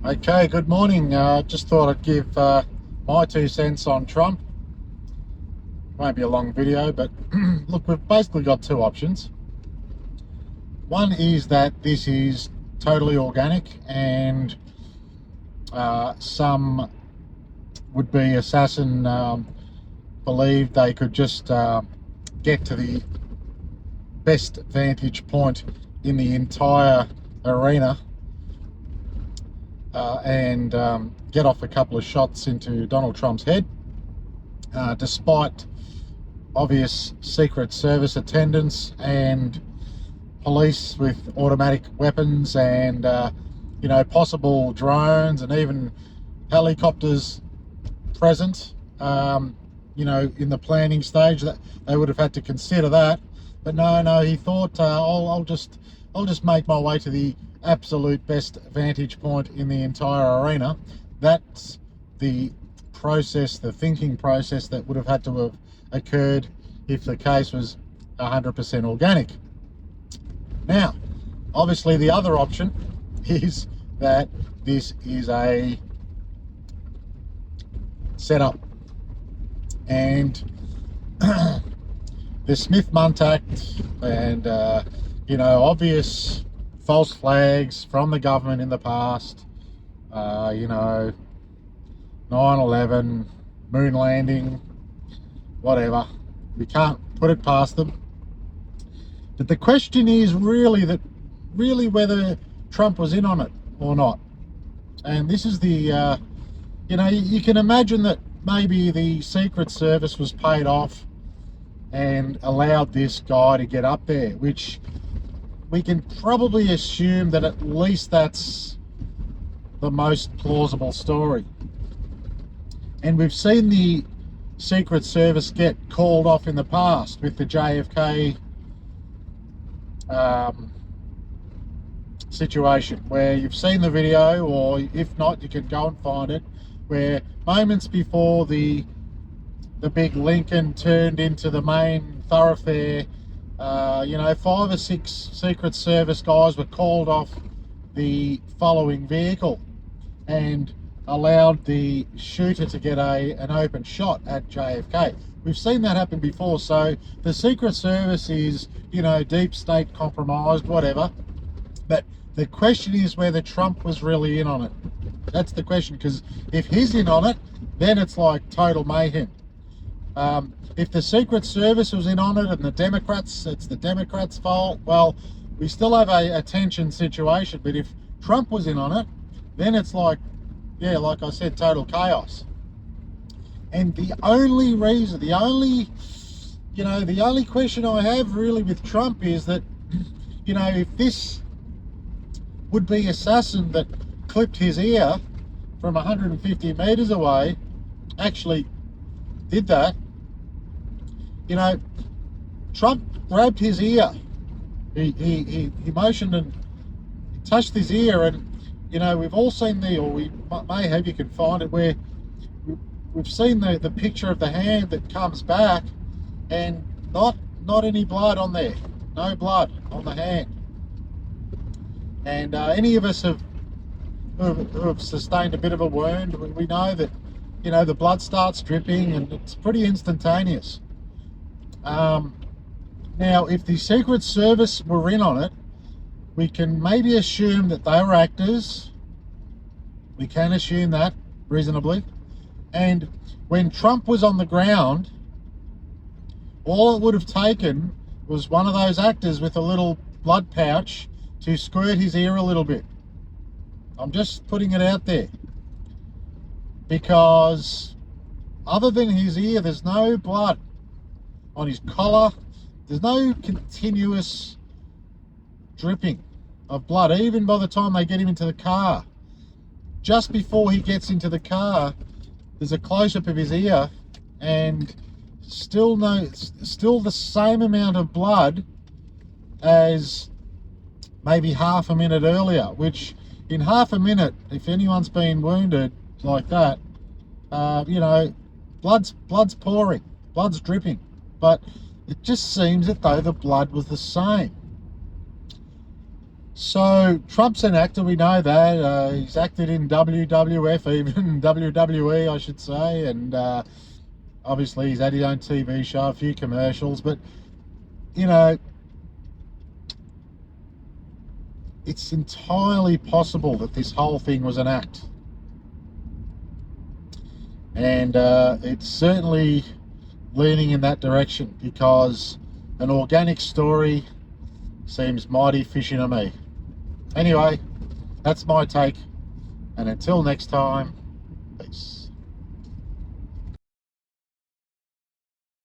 Okay, good morning. Just thought I'd give my 2 cents on Trump. Won't be a long video, but look, we've basically got two options. One is that this is totally organic, and some would-be assassin believed they could just get to the best vantage point in the entire arena and get off a couple of shots into Donald Trump's head, despite obvious Secret Service attendants and police with automatic weapons and possible drones and even helicopters present. In the planning stage, that they would have had to consider that. But no, he thought, I'll just make my way to the absolute best vantage point in the entire arena. That's the process, the thinking process that would have had to have occurred if the case was 100% organic. Now, obviously the other option is that this is a setup, and the Smith-Mundt and obvious false flags from the government in the past, 9/11, moon landing, whatever. We can't put it past them. But the question is really whether Trump was in on it or not. And this is the, you can imagine that maybe the Secret Service was paid off and allowed this guy to get up there, which we can probably assume that at least that's the most plausible story. And we've seen the Secret Service get called off in the past with the JFK situation, where you've seen the video, or if not, you can go and find it, where moments before the big Lincoln turned into the main thoroughfare, 5 or 6 Secret Service guys were called off the following vehicle and allowed the shooter to get an open shot at JFK. We've seen that happen before. So the Secret Service is, deep state compromised, whatever. But the question is whether Trump was really in on it. That's the question, because if he's in on it, then it's like total mayhem. If the Secret Service was in on it and it's the Democrats' fault, well, we still have a tension situation. But if Trump was in on it, then it's like I said, total chaos. And the only reason, the only question I have really with Trump is that, if this would-be assassin that clipped his ear from 150 meters away actually did that, Trump grabbed his ear. He motioned and touched his ear, and we've all seen we may have, you can find it, where we've seen the picture of the hand that comes back, and not any blood on there, no blood on the hand. And any of us who have sustained a bit of a wound, we know that the blood starts dripping, and it's pretty instantaneous. Now, if the Secret Service were in on it, we can maybe assume that they were actors. We can assume that reasonably. And when Trump was on the ground, all it would have taken was one of those actors with a little blood pouch to squirt his ear a little bit. I'm just putting it out there. Because other than his ear, there's no blood on his collar. There's no continuous dripping of blood, even by the time they get him into the car. Just before he gets into the car, there's a close-up of his ear, and still the same amount of blood as maybe half a minute earlier, which in half a minute, if anyone's been wounded like that, blood's pouring, blood's dripping, but it just seems that though the blood was the same. So Trump's an actor, we know that. He's acted in WWF, even WWE, I should say, and obviously he's had his own TV show, a few commercials, but you know, it's entirely possible that this whole thing was an act. And it's certainly leaning in that direction, because an organic story seems mighty fishy to me. Anyway, that's my take, and until next time,